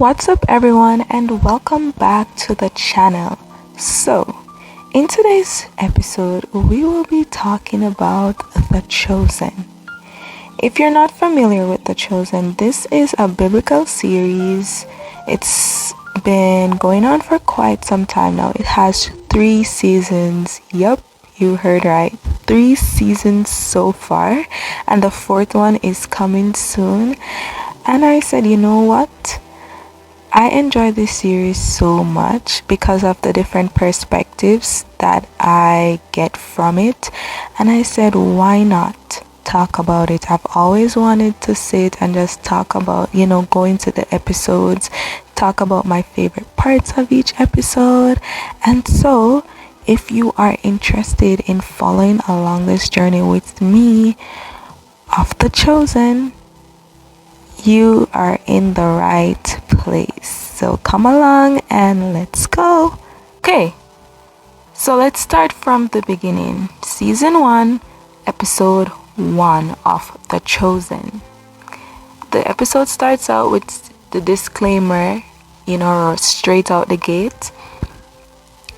What's up, everyone, and welcome back to the channel. So, in today's episode, we will be talking about The Chosen. If you're not familiar with The Chosen, this is a biblical series. It's been going on for quite some time now. It has 3 seasons. Yup, you heard right. 3 seasons so far, and the 4th one is coming soon. And I said, you know what? I enjoy this series so much because of the different perspectives that I get from it. And I said, why not talk about it? I've always wanted to sit and just talk about, go into the episodes, talk about my favorite parts of each episode. And so, if you are interested in following along this journey with me of The Chosen, you are in the right place. So come along and let's go. Okay, so let's start from the beginning. Season 1, episode 1 of The Chosen. The episode starts out with the disclaimer, straight out the gate.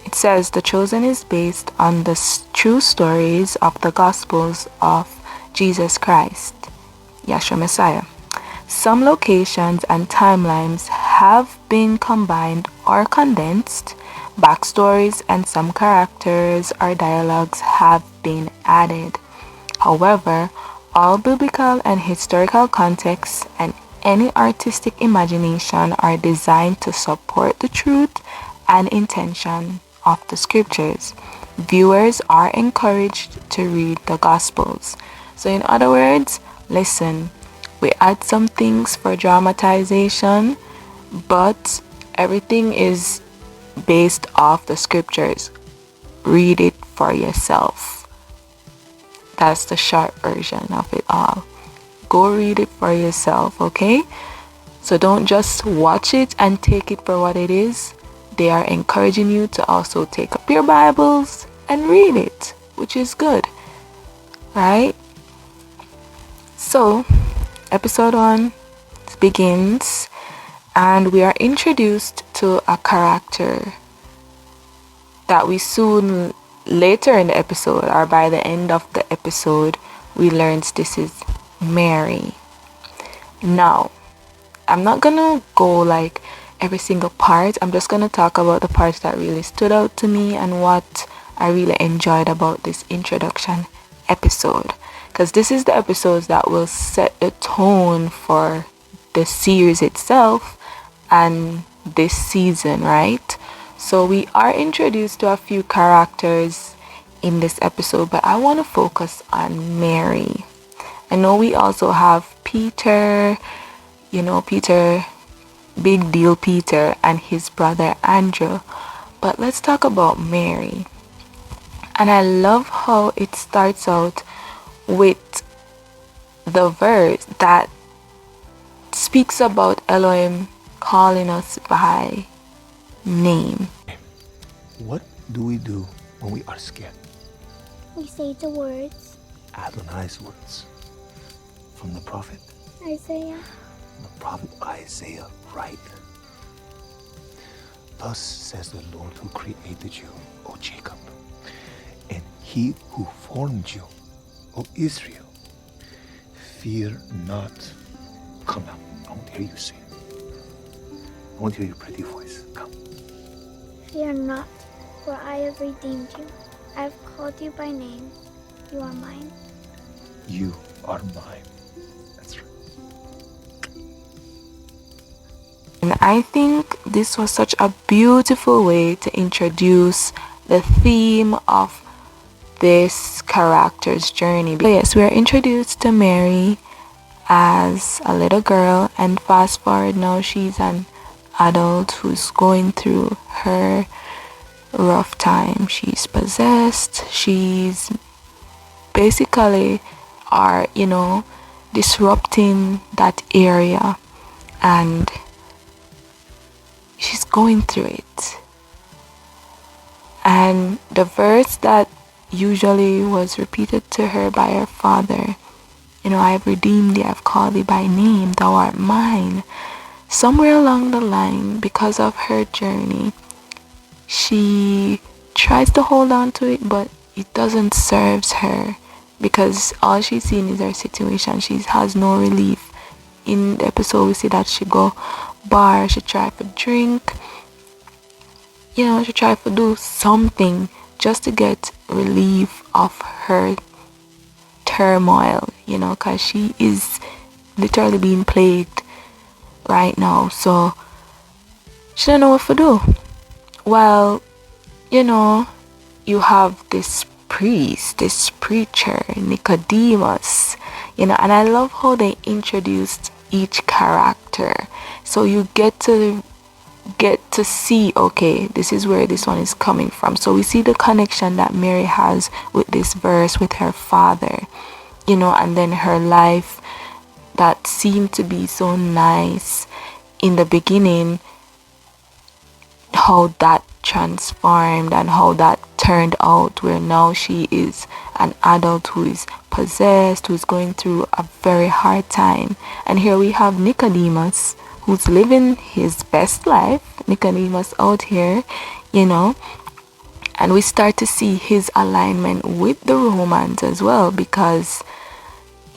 It says The Chosen is based on the true stories of the Gospels of Jesus Christ, Yahshua Messiah. Some locations and timelines have been combined or condensed. Backstories and some characters or dialogues have been added. However, all biblical and historical contexts and any artistic imagination are designed to support the truth and intention of the scriptures. Viewers are encouraged to read the Gospels. So in other words, listen. We add some things for dramatization, but everything is based off the scriptures. Read it for yourself. That's the short version of it all. Go read it for yourself, okay? So don't just watch it and take it for what it is. They are encouraging you to also take up your Bibles and read it, which is good, right? So, Episode 1 begins and we are introduced to a character that we soon later in the episode or by the end of the episode we learned this is Mary. Now, I'm not gonna go like every single part. I'm just gonna talk about the parts that really stood out to me and what I really enjoyed about this introduction episode. Because this is the episodes that will set the tone for the series itself and this season, right? So we are introduced to a few characters in this episode, but I want to focus on Mary. I know we also have Peter, Peter, big deal Peter, and his brother Andrew. But let's talk about Mary. And I love how it starts out with the verse that speaks about Elohim calling us by name. What do we do when we are scared? We say the words, Adonai's words from the prophet. Isaiah. The prophet Isaiah, right? Thus says the Lord who created you, O Jacob, and he who formed you, O Israel, fear not. Come now, I want to hear you sing. I want to hear your pretty voice. Come. Fear not, for I have redeemed you. I have called you by name. You are mine. You are mine. That's right. And I think this was such a beautiful way to introduce the theme of this character's journey. But yes, we are introduced to Mary as a little girl, and fast forward now she's an adult who's going through her rough time. She's possessed. She's basically disrupting that area, and she's going through it. And the verse that usually was repeated to her by her father, I have redeemed thee, I have called thee by name, thou art mine, somewhere along the line, because of her journey, she tries to hold on to it, but it doesn't serve her, because all she's seen is her situation. She has no relief. In the episode we see that she go bar, she try to drink, she try to do something just to get relief of her turmoil, because she is literally being plagued right now. So she don't know what to do. Well, you have this priest, this preacher, Nicodemus, and I love how they introduced each character. So you get to see, okay, this is where this one is coming from. So we see the connection that Mary has with this verse with her father, and then her life that seemed to be so nice in the beginning, how that transformed and how that turned out, where now she is an adult who is possessed, who's going through a very hard time. And here we have Nicodemus, who's living his best life. Nicodemus out here, and we start to see his alignment with the Romans as well, because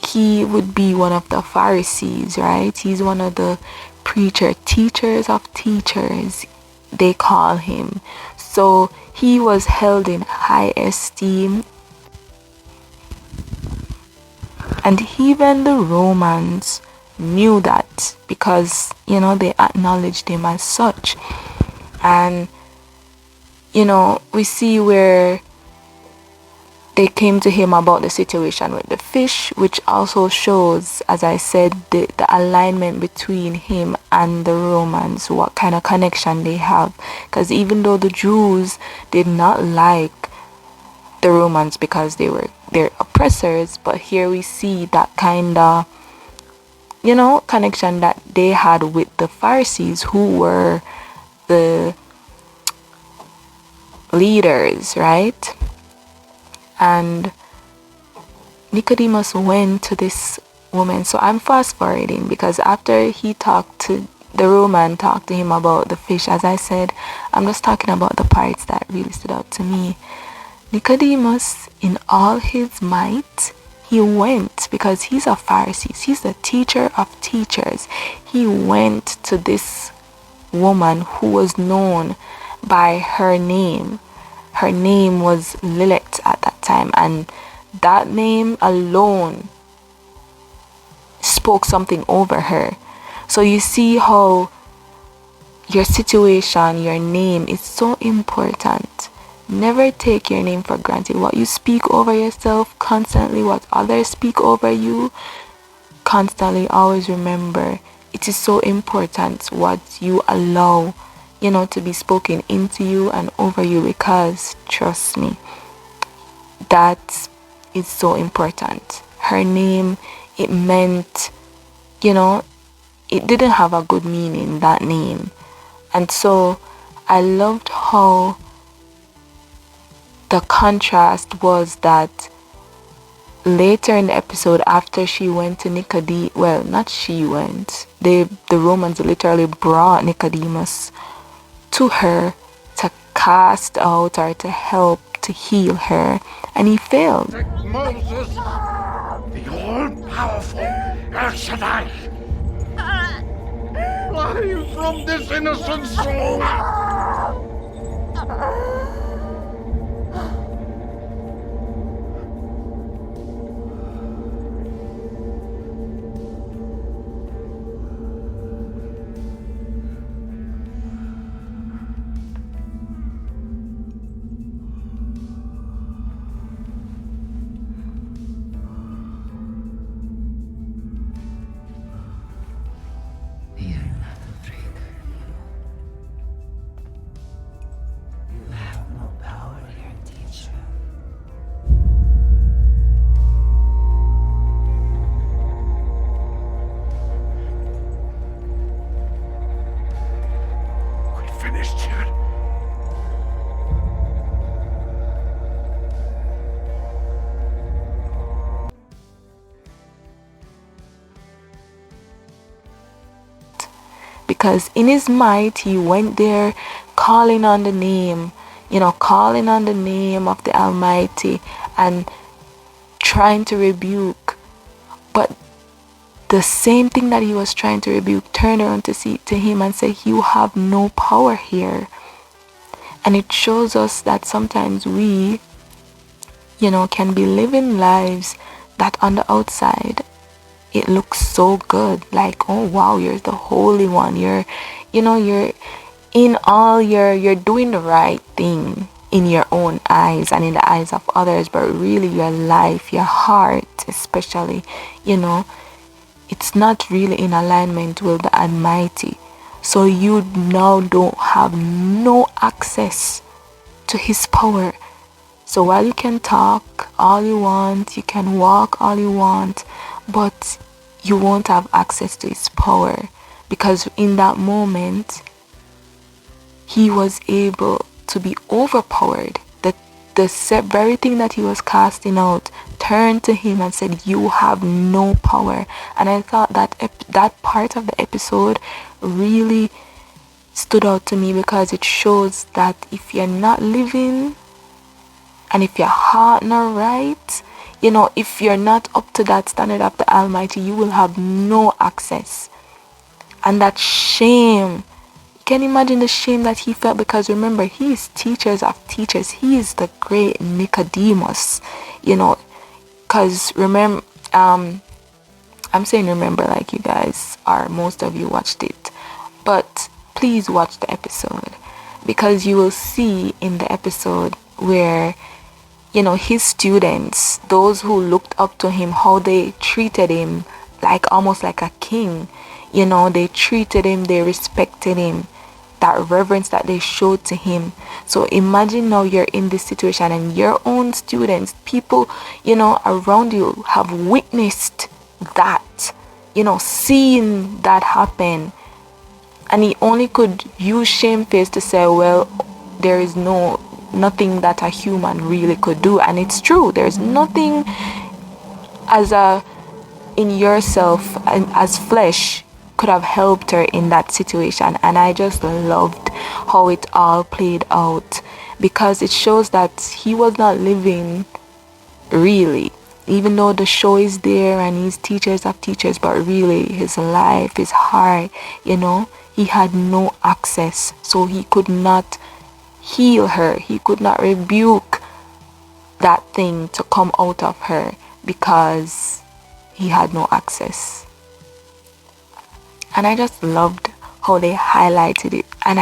he would be one of the Pharisees, right? He's one of the teachers of teachers, they call him. So he was held in high esteem, and even the Romans knew that, because they acknowledged him as such. And we see where they came to him about the situation with the fish, which also shows, as I said, the alignment between him and the Romans, what kind of connection they have. Because even though the Jews did not like the Romans because they were their oppressors, but here we see that kind of connection that they had with the Pharisees, who were the leaders, right? And Nicodemus went to this woman. So I'm fast forwarding, because after he talked to the Roman, talked to him about the fish, as I said, I'm just talking about the parts that really stood out to me. Nicodemus, in all his might, he went, because he's a Pharisee, he's the teacher of teachers. He went to this woman who was known by her name. Her name was Lilith at that time, and that name alone spoke something over her. So you see how your situation, your name is so important. Never take your name for granted. What you speak over yourself constantly, what others speak over you constantly, always remember, it is so important what you allow to be spoken into you and over you, because trust me, that is so important. Her name, it meant, it didn't have a good meaning, that name. And so I loved how the contrast was that later in the episode, after she went to Nicodemus, well, not she went, the Romans literally brought Nicodemus to her to cast out or to help to heal her, and he failed. Moses, the all-powerful El Shaddai, fly from this innocent soul. because in his might he went there calling on the name, calling on the name of the Almighty and trying to rebuke. But the same thing that he was trying to rebuke turned around to see to him and say, you have no power here. And it shows us that sometimes we, can be living lives that on the outside it looks so good, like, oh wow, you're the holy one, you're in all, you're doing the right thing in your own eyes and in the eyes of others, but really your life, your heart especially, it's not really in alignment with the Almighty. So you now don't have no access to his power. So while you can talk all you want, you can walk all you want, but you won't have access to his power, because in that moment he was able to be overpowered. The very thing that he was casting out turned to him and said, you have no power. And I thought that that part of the episode really stood out to me, because it shows that if you're not living and if your heart not right, if you're not up to that standard of the Almighty, you will have no access. And that shame, can you imagine the shame that he felt? Because remember, he is teachers of teachers. He is the great Nicodemus, because remember, I'm saying remember like you guys are, most of you watched it, but please watch the episode, because you will see in the episode where his students, those who looked up to him, how they treated him like almost like a king. They treated him, they respected him, that reverence that they showed to him. So imagine now you're in this situation and your own students, people around you have witnessed that, seeing that happen, and he only could use shamefaced to say, well, there is nothing that a human really could do. And it's true, there's nothing in yourself and as flesh could have helped her in that situation. And I just loved how it all played out, because it shows that he was not living really, even though the show is there and he's teachers of teachers, but really his life, his heart, he had no access. So he could not heal her, he could not rebuke that thing to come out of her, because he had no access. And I just loved how they highlighted it. And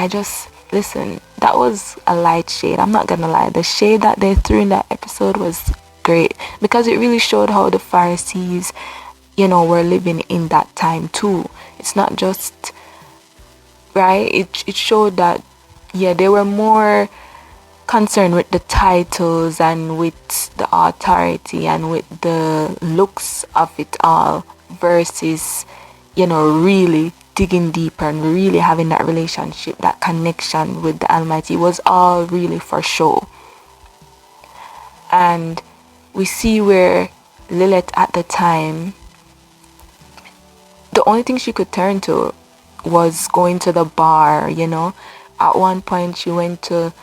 listen, that was a light shade, I'm not gonna lie. The shade that they threw in that episode was great, because it really showed how the Pharisees were living in that time too. It's not just right, it showed that they were more concerned with the titles and with the authority and with the looks of it all, versus really digging deeper and really having that relationship, that connection with the Almighty. Was all really for show. And we see where Lilith at the time, the only thing she could turn to was going to the bar. At one point she went to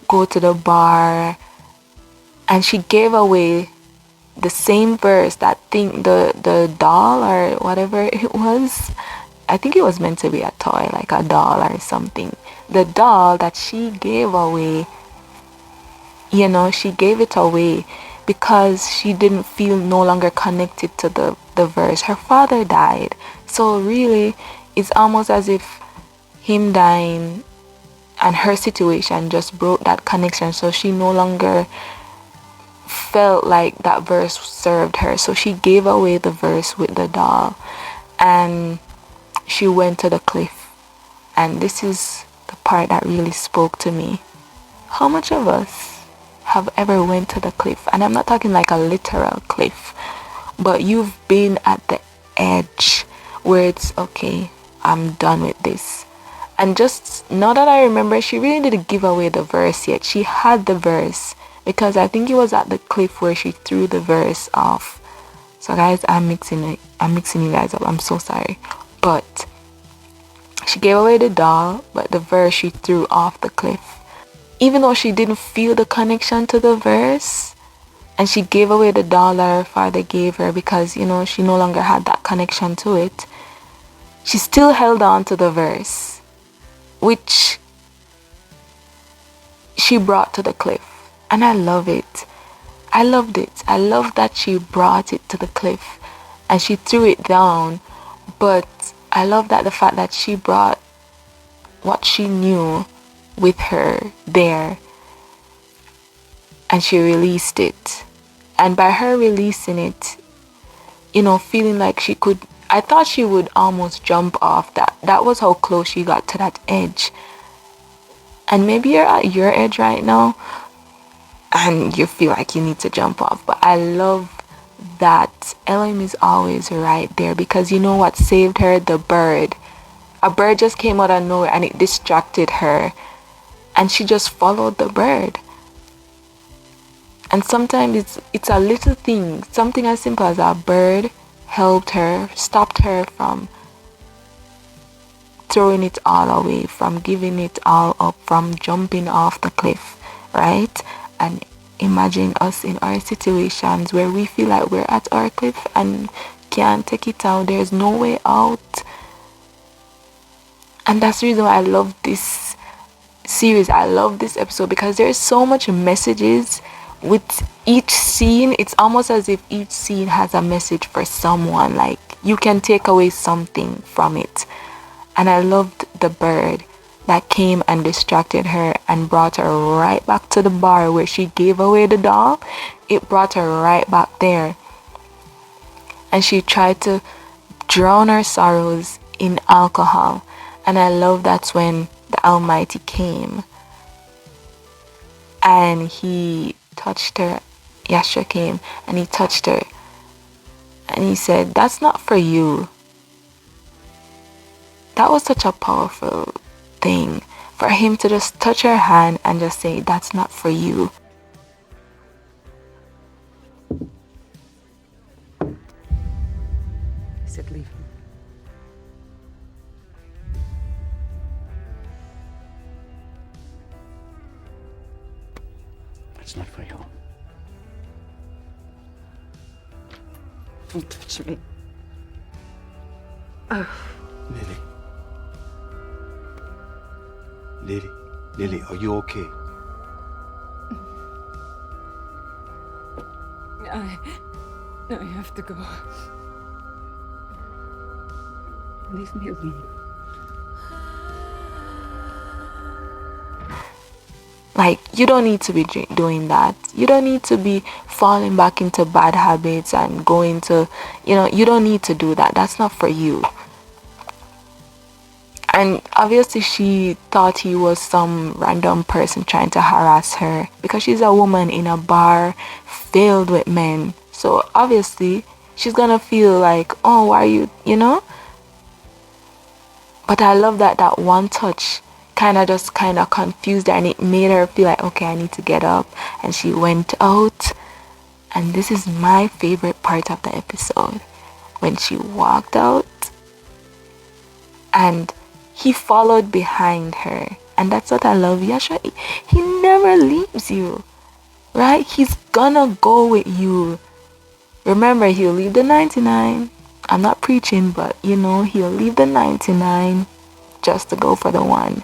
go to the bar and she gave away the same verse, that thing, the doll or whatever it was. I think it was meant to be a toy, like a doll or something. The doll that she gave away, she gave it away because she didn't feel no longer connected to the verse. Her father died. So really, it's almost as if him dying and her situation just broke that connection. So she no longer felt like that verse served her. So she gave away the verse with the doll and she went to the cliff. And this is the part that really spoke to me. How much of us have ever went to the cliff? And I'm not talking like a literal cliff, but you've been at the edge where it's okay, I'm done with this. And just now that I remember, she really didn't give away the verse yet. She had the verse, because I think it was at the cliff where she threw the verse off. So guys, I'm mixing you guys up, I'm so sorry. But She gave away the doll, but the verse she threw off the cliff. Even though she didn't feel the connection to the verse, and she gave away the doll that her father gave her because, she no longer had that connection to it, she still held on to the verse, which she brought to the cliff. And I love it. I loved it. I love that she brought it to the cliff and she threw it down. But I love that the fact that she brought what she knew with her there and she released it. And by her releasing it, feeling like she could, I thought she would almost jump off that. That was how close she got to that edge. And maybe you're at your edge right now and you feel like you need to jump off. But I love that Elohim is always right there, because you know what saved her? The bird. A bird just came out of nowhere and it distracted her. And she just followed the bird. And sometimes it's a little thing, something as simple as a bird helped her, stopped her from throwing it all away, from giving it all up, from jumping off the cliff, right? And imagine us in our situations where we feel like we're at our cliff and can't take it out. There's no way out. And that's the reason why I love this series. I love this episode because there's so much messages with each scene. It's almost as if each scene has a message for someone. Like you can take away something from it. And I loved the bird that came and distracted her and brought her right back to the bar where she gave away the doll. It brought her right back there. And she tried to drown her sorrows in alcohol. And I love that's when the Almighty came. And he touched her. Yahshua came and he touched her. And he said, that's not for you. That was such a powerful thing for him to just touch her hand and just say, that's not for you. He said, leave him. It's not for you. Don't touch me. Lily. Lily, are you okay? I have to go. Leave me alone. Like, you don't need to be doing that. You don't need to be falling back into bad habits and going to, you don't need to do that. That's not for you. And obviously she thought he was some random person trying to harass her because she's a woman in a bar filled with men. So obviously she's gonna feel like, oh, why are you, But I love that one touch kind of confused her and it made her feel like, okay, I need to get up. And she went out. And this is my favorite part of the episode. When she walked out and he followed behind her. And that's what I love. Yahshua, he never leaves you, right? He's gonna go with you. Remember, he'll leave the 99. I'm not preaching, but he'll leave the 99 just to go for the one.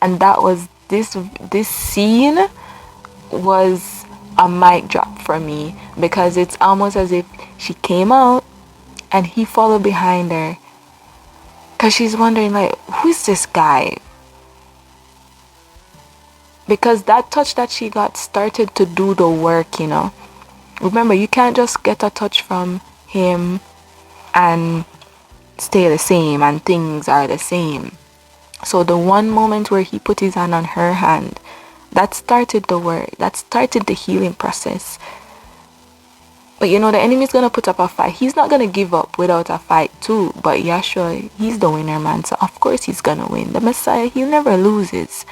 And that was this scene was a mic drop for me, because it's almost as if she came out and he followed behind her. Because she's wondering, like, who's this guy? Because that touch that she got started to do the work, Remember, you can't just get a touch from him and stay the same and things are the same. So the one moment where he put his hand on her hand, that started the work. That started the healing process. But the enemy's going to put up a fight. He's not going to give up without a fight too. But Yahshua, he's the winner, man. So of course he's going to win. The Messiah, he never loses.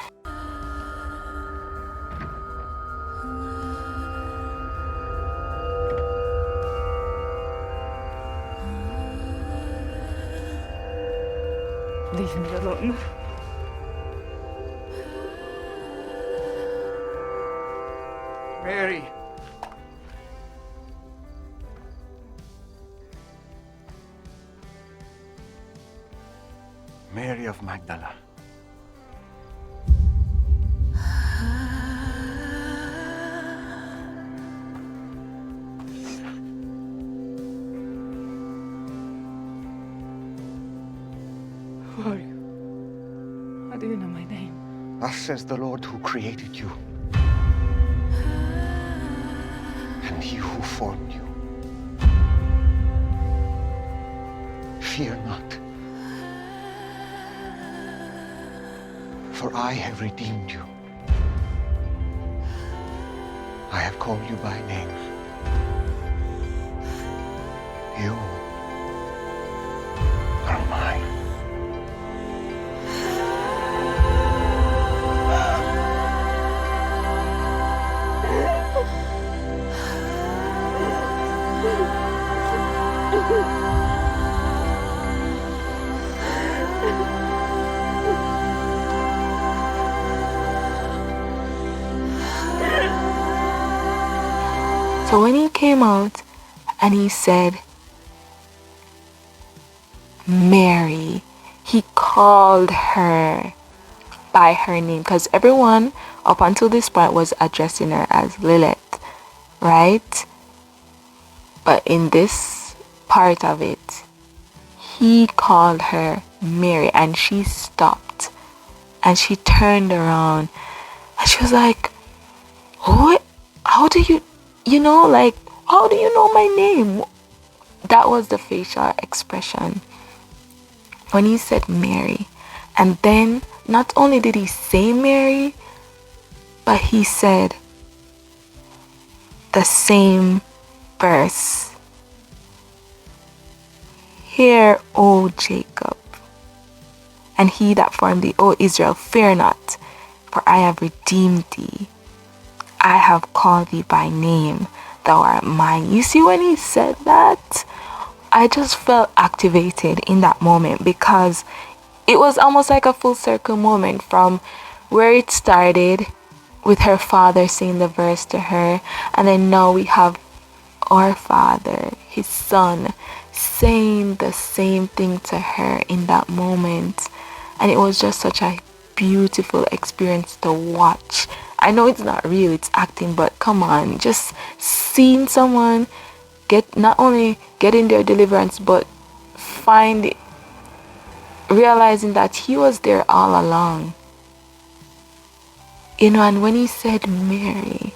Leave me alone. Mary. Mary of Magdala. Who are you? How do you know my name? Thus says the Lord who created you, and he who formed you. Fear not, for I have redeemed you. I have called you by name. You are mine. So when he came out and he said, Mary, he called her by her name, because everyone up until this point was addressing her as Lilith, right? But in this part of it, he called her Mary, and she stopped and she turned around and she was like, what? How do you like, how do you know my name? That was the facial expression when he said Mary. And then not only did he say Mary, but he said the same verse. Hear, O Jacob, and he that formed thee, O Israel, fear not, for I have redeemed thee. I have called thee by name, thou art mine. You see, when he said that, I just felt activated in that moment, because it was almost like a full circle moment from where it started with her father saying the verse to her, and then now we have our Father, his Son, saying the same thing to her in that moment. And it was just such a beautiful experience to watch. I know it's not real, it's acting, but come on, just seeing someone not only getting their deliverance, but realizing that he was there all along. And when he said Mary,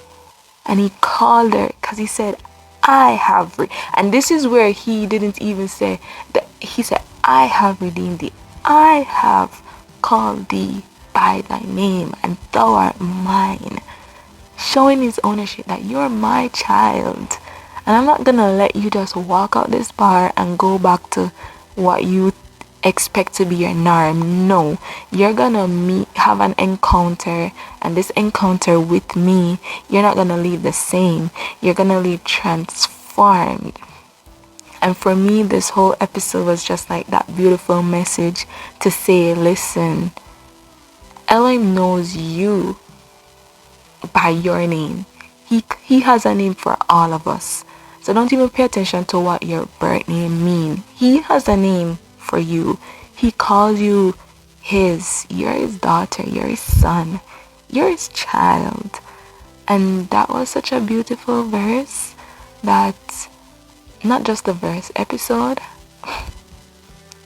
and he called her, because he said, I have and this is where he didn't even say that. He said, I have redeemed thee, I have called thee by thy name, and thou art mine, showing his ownership that you're my child. And I'm not gonna let you just walk out this bar and go back to what you expect to be your norm. No, you're gonna have an encounter, and this encounter with me, you're not gonna leave the same. You're gonna leave transformed. And for me, this whole episode was just like that beautiful message to say, listen, Elohim knows you by your name. He has a name for all of us. So don't even pay attention to what your birth name means. He has a name for you. He calls you his. You're his daughter. You're his son. You're his child. And that was such a beautiful verse, that not just the verse, episode.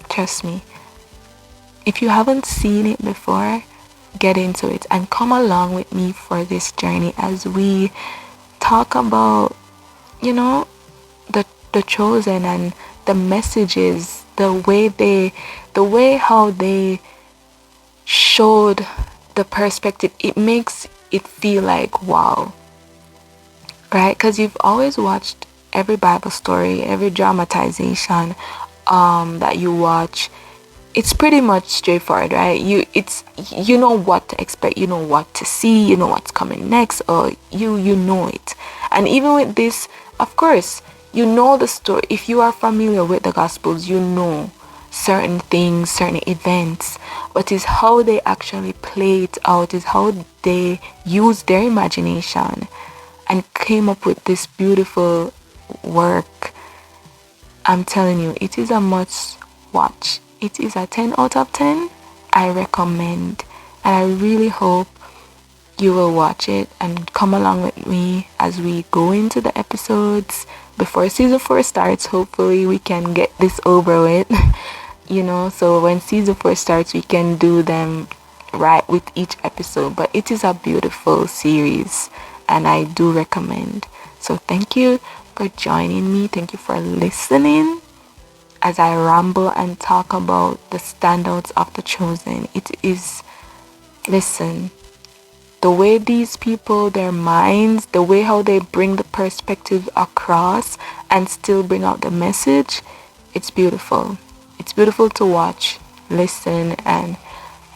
Trust me, if you haven't seen it before, get into it and come along with me for this journey as we talk about, the chosen and the messages, the way how they showed the perspective. It makes it feel like wow, right? Because you've always watched every Bible story, every dramatization that you watch. It's pretty much straightforward, right? You know what to expect, you know what to see, you know what's coming next, or you know it. And even with this, of course, you know the story. If you are familiar with the Gospels, you know certain things, certain events, but it's how they actually play it out, is how they use their imagination and came up with this beautiful work. I'm telling you, it is a must watch. It is a 10 out of 10. I recommend, and I really hope you will watch it and come along with me as we go into the episodes before season 4 starts. Hopefully we can get this over with, so when season 4 starts we can do them right with each episode. But it is a beautiful series and I do recommend. So thank you for joining me. Thank you for listening as I ramble and talk about the standouts of The Chosen. Listen, the way these people, their minds, the way how they bring the perspective across and still bring out the message, it's beautiful. It's beautiful to watch, listen, and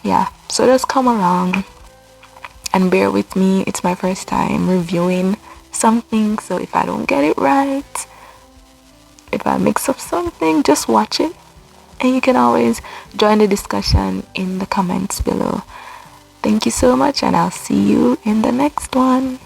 yeah. So just come along and bear with me. It's my first time reviewing something, so if I don't get it right, if I mix up something, just watch it. And you can always join the discussion in the comments below. Thank you so much, and I'll see you in the next one.